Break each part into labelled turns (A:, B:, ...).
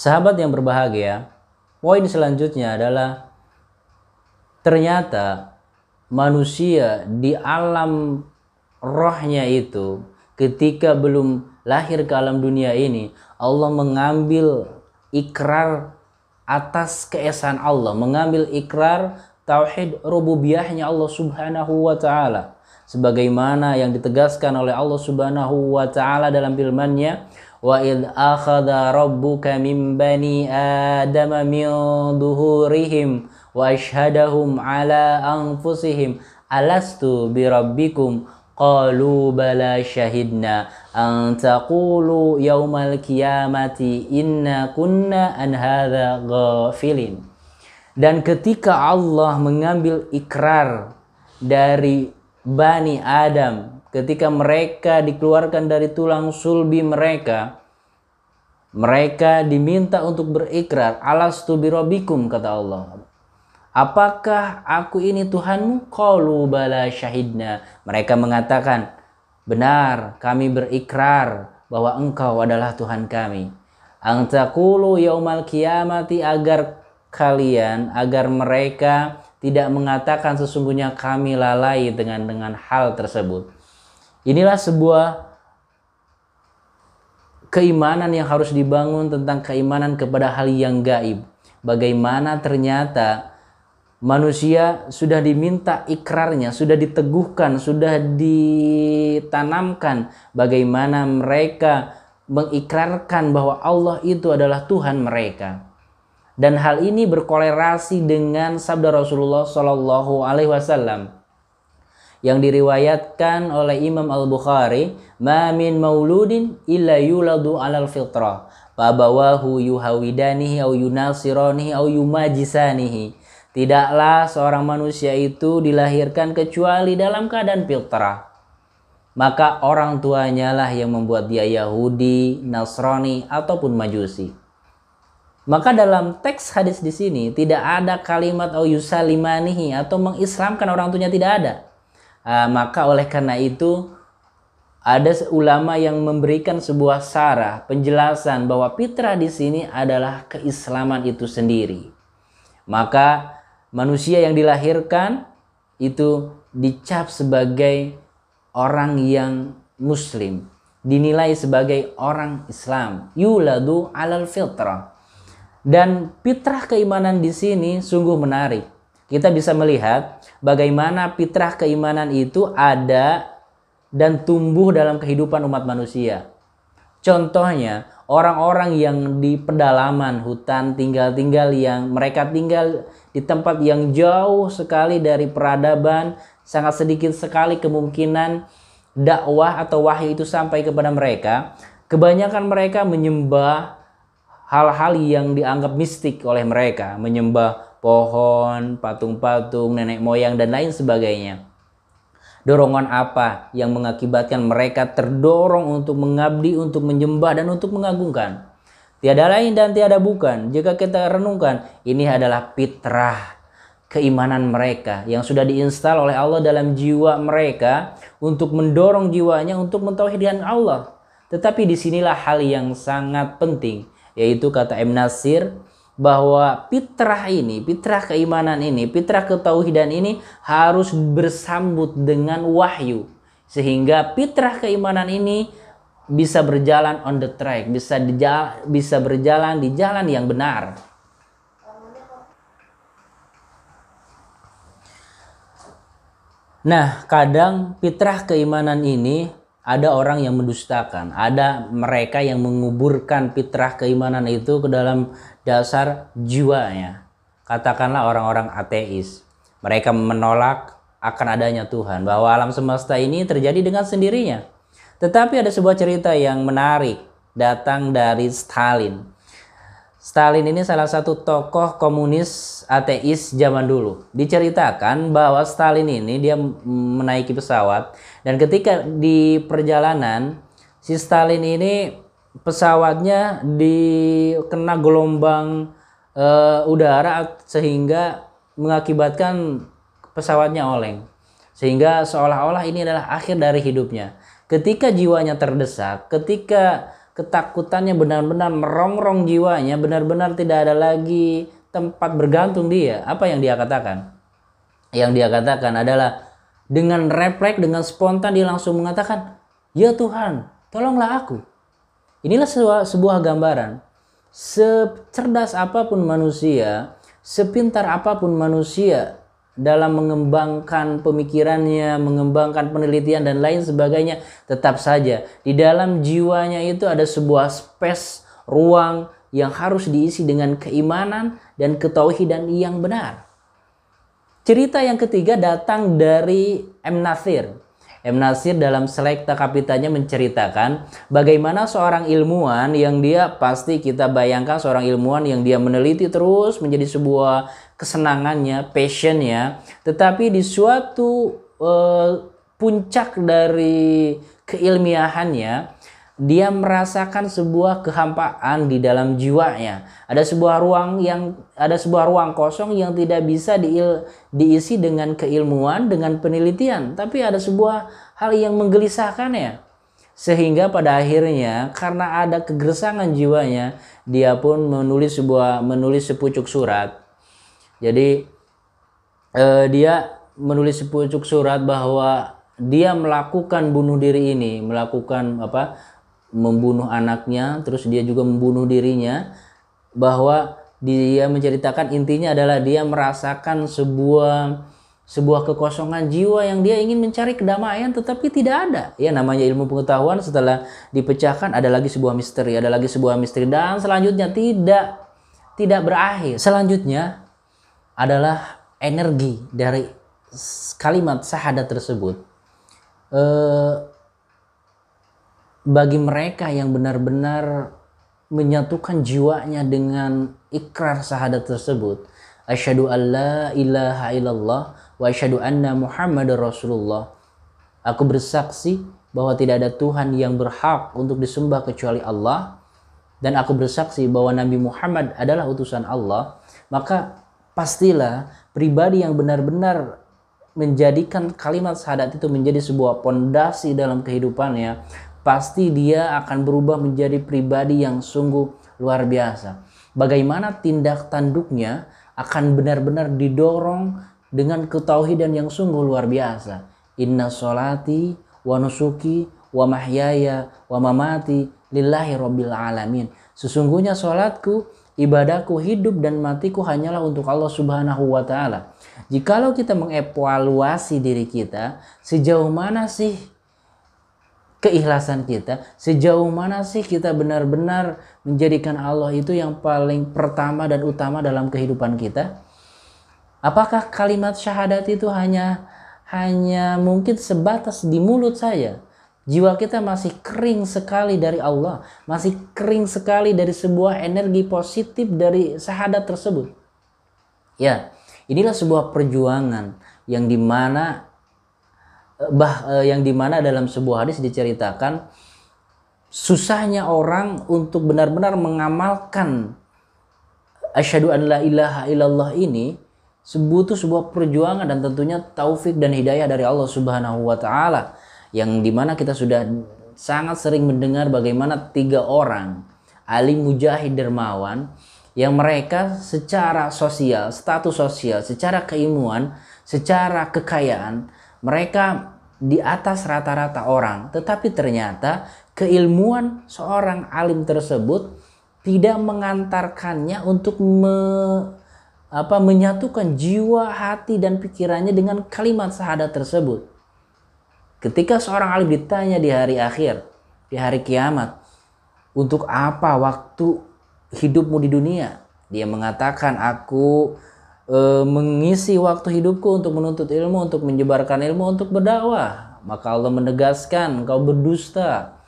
A: Sahabat yang berbahagia, poin selanjutnya adalah ternyata manusia di alam rohnya itu ketika belum lahir ke alam dunia ini, Allah mengambil ikrar atas keesaan Allah, mengambil ikrar tauhid rububiyahnya Allah Subhanahu wa taala, sebagaimana yang ditegaskan oleh Allah Subhanahu wa taala dalam firman-Nya, wa id akhadha rabbuka min bani adama min duhurihim wa ashhadahum ala anfusihim alastu birabbikum qalu bala syahidna an taqulu yaumal qiyamati inna kunna an hadza ghafilin. Dan ketika Allah mengambil ikrar dari Bani Adam, ketika mereka dikeluarkan dari tulang sulbi mereka, mereka diminta untuk berikrar, alastu birabbikum, kata Allah, apakah aku ini Tuhanmu? Qalu bala syahidna. Mereka mengatakan, benar, kami berikrar bahwa engkau adalah Tuhan kami. An taqulu yaumal qiyamati, agar mereka tidak mengatakan sesungguhnya kami lalai dengan hal tersebut. Inilah sebuah keimanan yang harus dibangun tentang keimanan kepada hal yang gaib. Bagaimana ternyata manusia sudah diminta ikrarnya, sudah diteguhkan, sudah ditanamkan bagaimana mereka mengikrarkan bahwa Allah itu adalah Tuhan mereka. Dan hal ini berkolerasi dengan sabda Rasulullah Shallallahu Alaihi Wasallam yang diriwayatkan oleh Imam Al-Bukhari, ma min mauludin illa yuladu alal fitrah fabawahu yuhawidanihi au yunasiranihi au yumajisanihi. Tidaklah seorang manusia itu dilahirkan kecuali dalam keadaan fitrah, maka orang tuanya lah yang membuat dia Yahudi, Nasrani ataupun Majusi. Maka dalam teks hadis di sini tidak ada kalimat au yusalimanihi atau mengislamkan orang tuanya, tidak ada. Maka oleh karena itu ada ulama yang memberikan sebuah syarah penjelasan bahwa fitrah di sini adalah keislaman itu sendiri. Maka manusia yang dilahirkan itu dicap sebagai orang yang muslim, dinilai sebagai orang Islam, yuladu alal fitrah. Dan fitrah keimanan di sini sungguh menarik. Kita bisa melihat bagaimana fitrah keimanan itu ada dan tumbuh dalam kehidupan umat manusia. Contohnya, orang-orang yang di pedalaman hutan tinggal yang mereka tinggal di tempat yang jauh sekali dari peradaban, sangat sedikit sekali kemungkinan dakwah atau wahyu itu sampai kepada mereka. Kebanyakan mereka menyembah hal-hal yang dianggap mistik oleh mereka, menyembah pohon, patung-patung, nenek moyang, dan lain sebagainya. Dorongan apa yang mengakibatkan mereka terdorong untuk mengabdi, untuk menyembah, dan untuk mengagungkan? Tiada lain dan tiada bukan. Jika kita renungkan, ini adalah fitrah keimanan mereka yang sudah diinstal oleh Allah dalam jiwa mereka untuk mendorong jiwanya untuk mentauhidkan Allah. Tetapi disinilah hal yang sangat penting, yaitu kata Ibn Nasir, bahwa fitrah ini, fitrah keimanan ini, fitrah ketauhidan ini harus bersambut dengan wahyu, sehingga fitrah keimanan ini bisa berjalan on the track, bisa berjalan di jalan yang benar. Nah, kadang fitrah keimanan ini ada orang yang mendustakan, ada mereka yang menguburkan fitrah keimanan itu ke dalam dasar jiwanya. Katakanlah orang-orang ateis. Mereka menolak akan adanya Tuhan, bahwa alam semesta ini terjadi dengan sendirinya. Tetapi ada sebuah cerita yang menarik datang dari Stalin. Stalin ini salah satu tokoh komunis ateis zaman dulu. Diceritakan bahwa Stalin ini dia menaiki pesawat, dan ketika di perjalanan si Stalin ini pesawatnya dikena gelombang udara sehingga mengakibatkan pesawatnya oleng. Sehingga seolah-olah ini adalah akhir dari hidupnya. Ketika jiwanya terdesak, ketika ketakutannya benar-benar merongrong jiwanya, benar-benar tidak ada lagi tempat bergantung dia. Apa yang dia katakan? Yang dia katakan adalah dengan refleks, dengan spontan dia langsung mengatakan, "Ya Tuhan, tolonglah aku." Inilah sebuah gambaran. Secerdas apapun manusia, sepintar apapun manusia dalam mengembangkan pemikirannya, mengembangkan penelitian dan lain sebagainya, tetap saja di dalam jiwanya itu ada sebuah space, ruang yang harus diisi dengan keimanan dan ketauhidan yang benar. Cerita yang ketiga datang dari M. Natsir. M. Natsir dalam Selekta Kapitanya menceritakan bagaimana seorang ilmuwan yang dia, pasti kita bayangkan seorang ilmuwan yang dia meneliti terus menjadi sebuah kesenangannya, passionnya, tetapi di suatu puncak dari keilmiahannya, dia merasakan sebuah kehampaan di dalam jiwanya. Ada sebuah ruang kosong yang tidak bisa diisi dengan keilmuan, dengan penelitian, tapi ada sebuah hal yang menggelisahkannya. Sehingga pada akhirnya karena ada kegersangan jiwanya, dia pun menulis sepucuk surat. Jadi dia menulis sepucuk surat bahwa dia melakukan bunuh diri ini, membunuh anaknya, terus dia juga membunuh dirinya, bahwa dia menceritakan intinya adalah dia merasakan sebuah kekosongan jiwa yang dia ingin mencari kedamaian tetapi tidak ada. Ya, namanya ilmu pengetahuan setelah dipecahkan ada lagi sebuah misteri, dan selanjutnya tidak berakhir. Selanjutnya adalah energi dari kalimat syahadat tersebut. Bagi mereka yang benar-benar menyatukan jiwanya dengan ikrar syahadat tersebut, asyhadu alla ilaha illallah wa asyhadu anna muhammadar rasulullah, aku bersaksi bahwa tidak ada Tuhan yang berhak untuk disembah kecuali Allah, dan aku bersaksi bahwa Nabi Muhammad adalah utusan Allah. Maka pastilah pribadi yang benar-benar menjadikan kalimat syahadat itu menjadi sebuah pondasi dalam kehidupannya, pasti dia akan berubah menjadi pribadi yang sungguh luar biasa. Bagaimana tindak tanduknya akan benar-benar didorong dengan ketauhidan yang sungguh luar biasa. Inna sholati wa nusuki wa mahyaya wa mamati lillahi rabbil alamin. Sesungguhnya sholatku, ibadahku, hidup dan matiku hanyalah untuk Allah Subhanahu wa ta'ala. Jikalau kita mengevaluasi diri kita, sejauh mana sih keikhlasan kita, sejauh mana sih kita benar-benar menjadikan Allah itu yang paling pertama dan utama dalam kehidupan kita? Apakah kalimat syahadat itu hanya mungkin sebatas di mulut saja? Jiwa kita masih kering sekali dari Allah, masih kering sekali dari sebuah energi positif dari syahadat tersebut. Ya, inilah sebuah perjuangan yang dimana dalam sebuah hadis diceritakan susahnya orang untuk benar-benar mengamalkan asyhadu an la ilaha illallah ini butuh sebuah perjuangan dan tentunya taufik dan hidayah dari Allah Subhanahu wa ta'ala, yang dimana kita sudah sangat sering mendengar bagaimana 3 orang alim mujahid dermawan yang mereka secara sosial, status sosial, secara keilmuan, secara kekayaan, mereka di atas rata-rata orang, tetapi ternyata keilmuan seorang alim tersebut tidak mengantarkannya untuk menyatukan jiwa, hati dan pikirannya dengan kalimat syahadat tersebut. Ketika seorang alim ditanya di hari akhir, di hari kiamat, untuk apa waktu hidupmu di dunia? Dia mengatakan, aku mengisi waktu hidupku untuk menuntut ilmu, untuk menyebarkan ilmu, untuk berdakwah. Maka Allah menegaskan, engkau berdusta,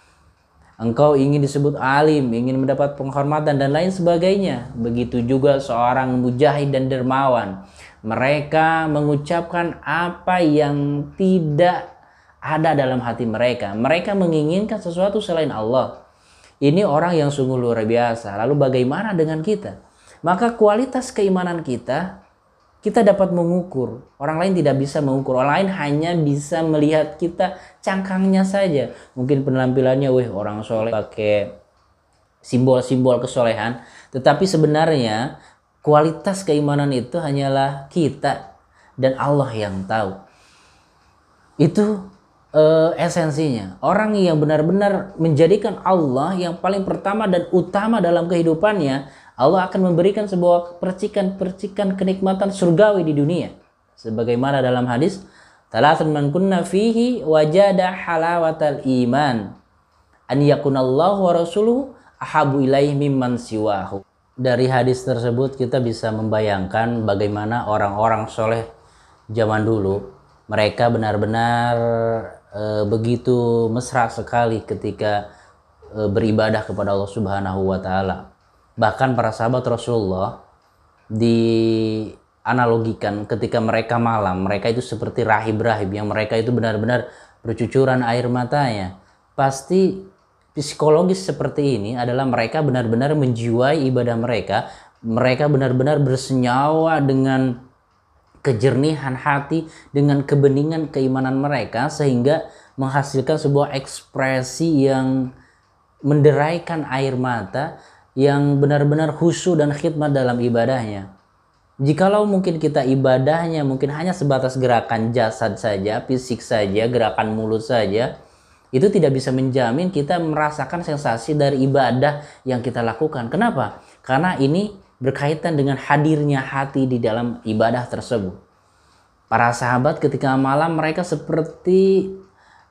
A: engkau ingin disebut alim, ingin mendapat penghormatan dan lain sebagainya. Begitu juga seorang mujahid dan dermawan, mereka mengucapkan apa yang tidak ada dalam hati mereka. Mereka menginginkan sesuatu selain Allah. Ini orang yang sungguh luar biasa. Lalu bagaimana dengan kita? Maka kualitas keimanan kita dapat mengukur. Orang lain tidak bisa mengukur. Orang lain hanya bisa melihat kita cangkangnya saja. Mungkin penampilannya, orang soleh pakai simbol-simbol kesolehan, tetapi sebenarnya kualitas keimanan itu hanyalah kita dan Allah yang tahu. Itu esensinya. Orang yang benar-benar menjadikan Allah yang paling pertama dan utama dalam kehidupannya, Allah akan memberikan sebuah percikan-percikan kenikmatan surgawi di dunia. Sebagaimana dalam hadis, "Talatsun man kunna fihi wajada halawatal iman, an yakunallahu wa rasuluhu ahabu ilaihi mimman siwahu." Dari hadis tersebut kita bisa membayangkan bagaimana orang-orang soleh zaman dulu, mereka benar-benar begitu mesra sekali ketika beribadah kepada Allah Subhanahu wa taala. Bahkan para sahabat Rasulullah dianalogikan ketika mereka malam, mereka itu seperti rahib-rahib yang mereka itu benar-benar bercucuran air matanya. Pasti psikologis seperti ini adalah mereka benar-benar menjiwai ibadah mereka. Mereka benar-benar bersenyawa dengan kejernihan hati, dengan kebeningan keimanan mereka, sehingga menghasilkan sebuah ekspresi yang menderaikan air mata, yang benar-benar khusyuk dan khidmat dalam ibadahnya. Jikalau mungkin kita ibadahnya mungkin hanya sebatas gerakan jasad saja, fisik saja, gerakan mulut saja, itu tidak bisa menjamin kita merasakan sensasi dari ibadah yang kita lakukan. Kenapa? Karena ini berkaitan dengan hadirnya hati di dalam ibadah tersebut. Para sahabat ketika malam mereka seperti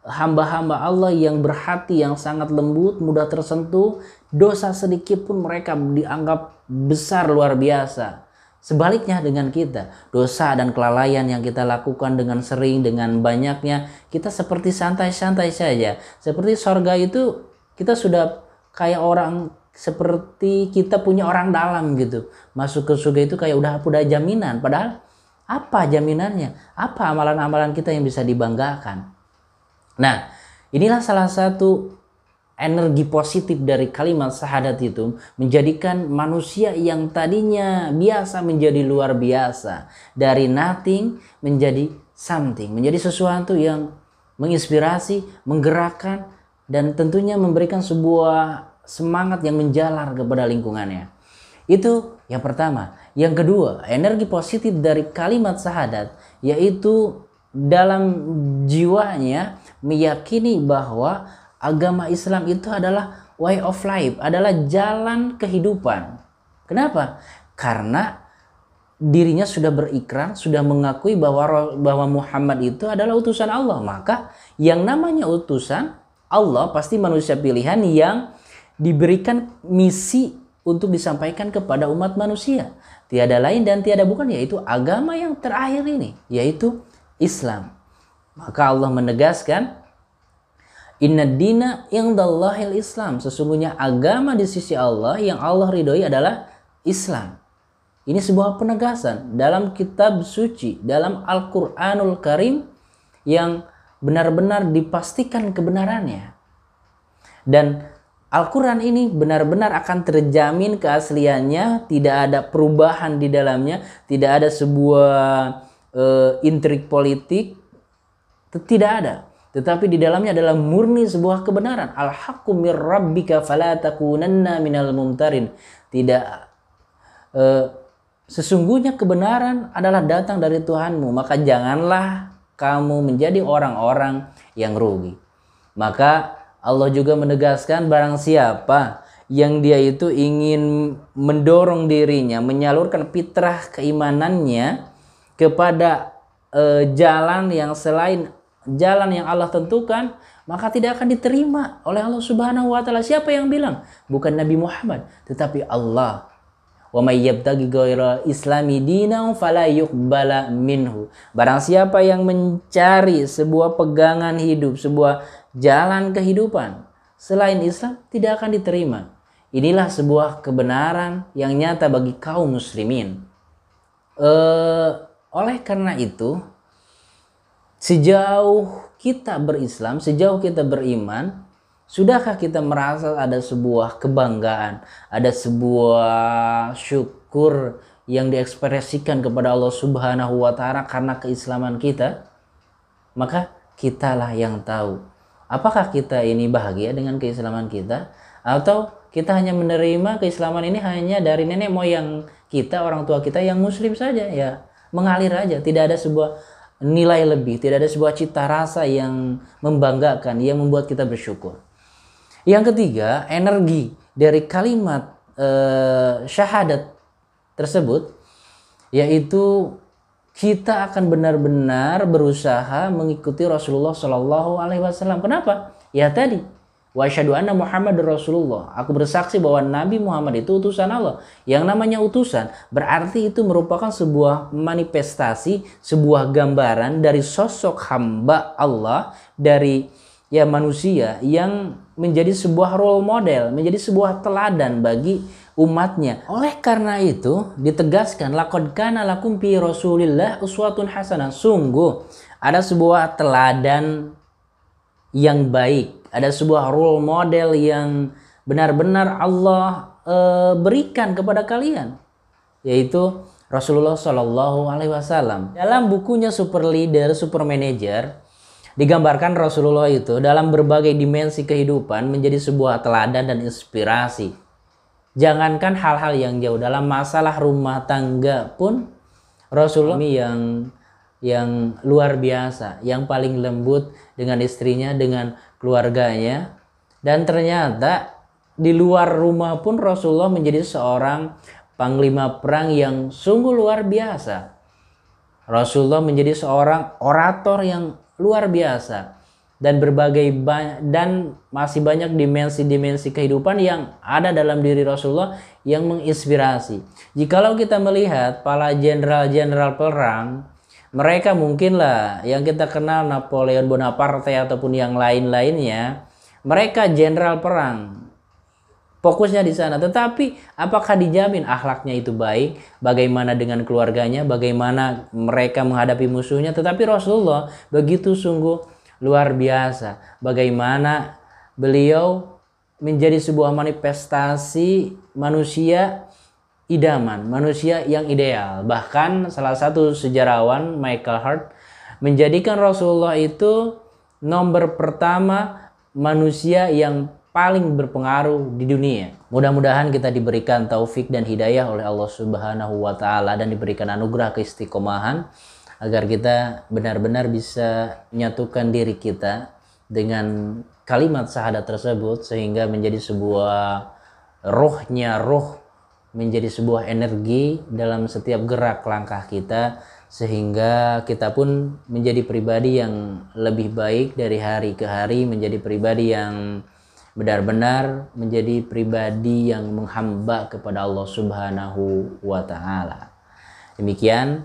A: hamba-hamba Allah yang berhati yang sangat lembut, mudah tersentuh. Dosa sedikit pun mereka dianggap besar luar biasa. Sebaliknya dengan kita, dosa dan kelalaian yang kita lakukan dengan sering, dengan banyaknya, kita seperti santai-santai saja. Seperti sorga itu kita sudah kayak orang, seperti kita punya orang dalam gitu. Masuk ke surga itu kayak udah jaminan. Padahal apa jaminannya? Apa amalan-amalan kita yang bisa dibanggakan? Nah, inilah salah satu energi positif dari kalimat syahadat itu, menjadikan manusia yang tadinya biasa menjadi luar biasa. Dari nothing menjadi something, menjadi sesuatu yang menginspirasi, menggerakkan, dan tentunya memberikan sebuah semangat yang menjalar kepada lingkungannya. Itu yang pertama. Yang kedua, energi positif dari kalimat syahadat, yaitu dalam jiwanya meyakini bahwa agama Islam itu adalah way of life, adalah jalan kehidupan. Kenapa? Karena dirinya sudah berikrar, sudah mengakui bahwa Muhammad itu adalah utusan Allah. Maka yang namanya utusan Allah pasti manusia pilihan yang diberikan misi untuk disampaikan kepada umat manusia. Tiada lain dan tiada bukan, yaitu agama yang terakhir ini, yaitu Islam. Maka Allah menegaskan, "Inna dina indallahil Islam." Sesungguhnya agama di sisi Allah yang Allah ridhoi adalah Islam. Ini sebuah penegasan dalam kitab suci, dalam Al-Quranul Karim, yang benar-benar dipastikan kebenarannya. Dan Al-Quran ini benar-benar akan terjamin keasliannya, tidak ada perubahan di dalamnya, tidak ada sebuah intrik politik, tidak ada. Tetapi di dalamnya adalah murni sebuah kebenaran. Al-haqqu mir rabbika fala takunanna minal mumtarin. Sesungguhnya kebenaran adalah datang dari Tuhanmu, maka janganlah kamu menjadi orang-orang yang rugi. Maka Allah juga menegaskan, barang siapa yang dia itu ingin mendorong dirinya, menyalurkan fitrah keimanannya kepada jalan yang selain jalan yang Allah tentukan, maka tidak akan diterima oleh Allah Subhanahu wa taala. Siapa yang bilang? Bukan Nabi Muhammad, tetapi Allah. Wa may yabtaghi ghairal islami dinan fala yuqbala minhu. Barang siapa yang mencari sebuah pegangan hidup, sebuah jalan kehidupan selain Islam, tidak akan diterima. Inilah sebuah kebenaran yang nyata bagi kaum muslimin. Oleh karena itu, sejauh kita berislam, sejauh kita beriman, sudahkah kita merasa ada sebuah kebanggaan, ada sebuah syukur yang diekspresikan kepada Allah Subhanahu wa taala karena keislaman kita? Maka kitalah yang tahu. Apakah kita ini bahagia dengan keislaman kita? Atau kita hanya menerima keislaman ini hanya dari nenek moyang kita, orang tua kita yang muslim saja, ya mengalir aja, tidak ada sebuah nilai lebih, tidak ada sebuah cita rasa yang membanggakan, yang membuat kita bersyukur. Yang ketiga, energi dari kalimat syahadat tersebut, yaitu kita akan benar-benar berusaha mengikuti Rasulullah Shallallahu Alaihi Wasallam. Kenapa? Ya tadi, wa asyhadu anna Muhammadur Rasulullah. Aku bersaksi bahwa Nabi Muhammad itu utusan Allah. Yang namanya utusan berarti itu merupakan sebuah manifestasi, sebuah gambaran dari sosok hamba Allah, dari ya manusia yang menjadi sebuah role model, menjadi sebuah teladan bagi umatnya. Oleh karena itu ditegaskan, laqad kana lakum fi Rasulillah uswatun hasanah. Sungguh ada sebuah teladan yang baik, ada sebuah role model yang benar-benar Allah berikan kepada kalian, yaitu Rasulullah Shallallahu Alaihi Wasallam. Dalam bukunya Super Leader, Super Manager, digambarkan Rasulullah itu dalam berbagai dimensi kehidupan menjadi sebuah teladan dan inspirasi. Jangankan hal-hal yang jauh, dalam masalah rumah tangga pun Rasulullah yang luar biasa, yang paling lembut dengan istrinya, dengan keluarganya. Dan ternyata di luar rumah pun Rasulullah menjadi seorang panglima perang yang sungguh luar biasa. Rasulullah menjadi seorang orator yang luar biasa, dan dan masih banyak dimensi-dimensi kehidupan yang ada dalam diri Rasulullah yang menginspirasi. Jikalau kita melihat para jenderal-jenderal perang, mereka mungkinlah yang kita kenal Napoleon Bonaparte ataupun yang lain-lainnya, mereka jenderal perang, fokusnya di sana. Tetapi apakah dijamin akhlaknya itu baik? Bagaimana dengan keluarganya? Bagaimana mereka menghadapi musuhnya? Tetapi Rasulullah begitu sungguh luar biasa. Bagaimana beliau menjadi sebuah manifestasi manusia idaman, manusia yang ideal. Bahkan salah satu sejarawan, Michael Hart, menjadikan Rasulullah itu nomor pertama manusia yang paling berpengaruh di dunia. Mudah-mudahan kita diberikan taufik dan hidayah oleh Allah Subhanahu wa Ta'ala, dan diberikan anugerah keistiqomahan agar kita benar-benar bisa menyatukan diri kita dengan kalimat syahadat tersebut, sehingga menjadi sebuah ruh, menjadi sebuah energi dalam setiap gerak langkah kita, sehingga kita pun menjadi pribadi yang lebih baik dari hari ke hari, menjadi pribadi yang benar-benar menjadi pribadi yang menghamba kepada Allah Subhanahu wa Ta'ala. Demikian,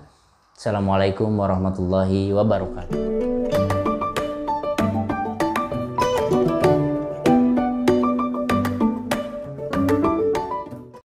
A: Assalamualaikum warahmatullahi wabarakatuh.